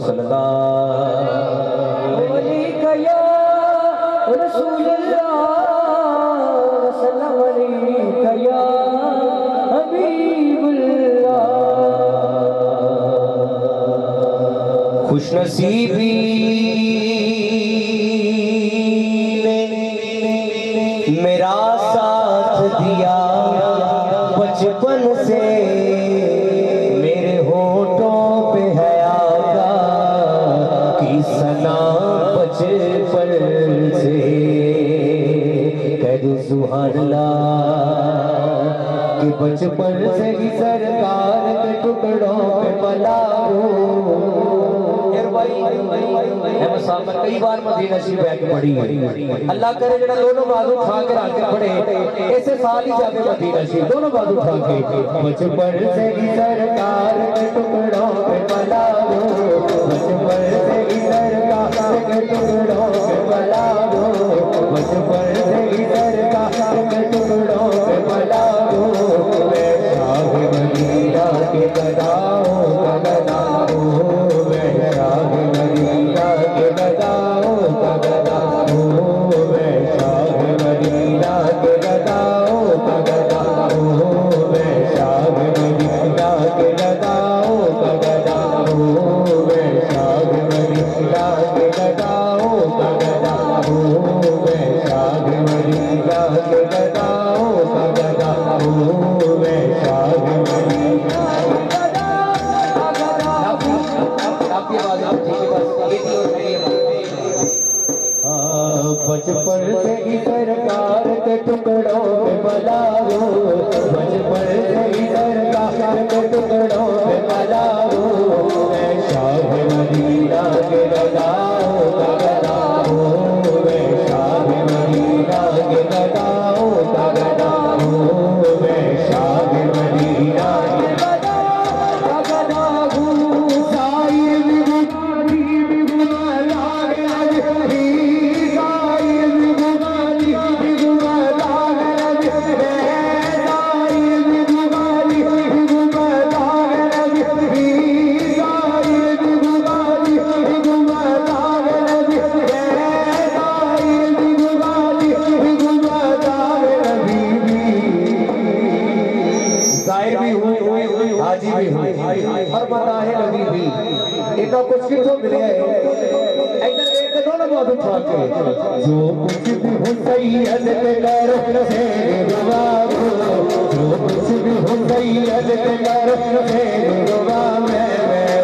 सल्लल्लाहु अलैहि या रसूल अल्लाह सल्लल्लाहु अलैहि या हबीबुल्लाह। खुशनसीबी ने मेरा साथ दिया बचपन से, मेरे होठों पे है आका की सना बचपन से। कह दो सुभान अल्लाह कि बचपन से ही सरकार के टुकड़ों पे पला हूँ। कई बार मदीना शरीफ बैठ पड़ी है, अल्लाह करे जरा दोनों बाजू उठा के आके पड़े ऐसे साल ही जाके मदीना शरीफ दोनों बाजू उठा के। बचपन से ही सरकार के टुकड़ों पे पला हूँ, बचपन से ही सरकार के टुकड़ों पे पला हूँ, बचपन से ही सरकार के टुकड़ों पे पला हूँ। मैं शाह मदीना के गदाओं का गदा हूँ, मैं शाह मदीना के गदाओं का गदा हूँ, मैं शाह मदीना के गदाओं का गदा हूँ, मैं शाह मदीना के गदाओं का गदा हूँ, मैं शाह मदीना के गदाओं का गदा हूँ, मैं शाह मदीना के गदाओं का गदा हूँ, मैं शाह मदीना के बचपन से ही सरकार के टुकड़ों पे पला हूँ, बचपन से ही सरकार के टुकड़ों पे पला हूँ। मैं शाह मदीना के गदाओं का गदा हूँ, मैं शाह मदीना के गदाओं का गदा हूँ, मैं शाह मदीना के गदाओं का गदा हूँ। साहिब बुखारी हर बता है नबी भी एक कुछ की तो मिले इधर एक दोनों बहुत उठा के जो कुछ भी हो सैयद पे करो मेरे बाबू, जो कुछ भी हो सैयद पे करो मेरे बाबू। मैं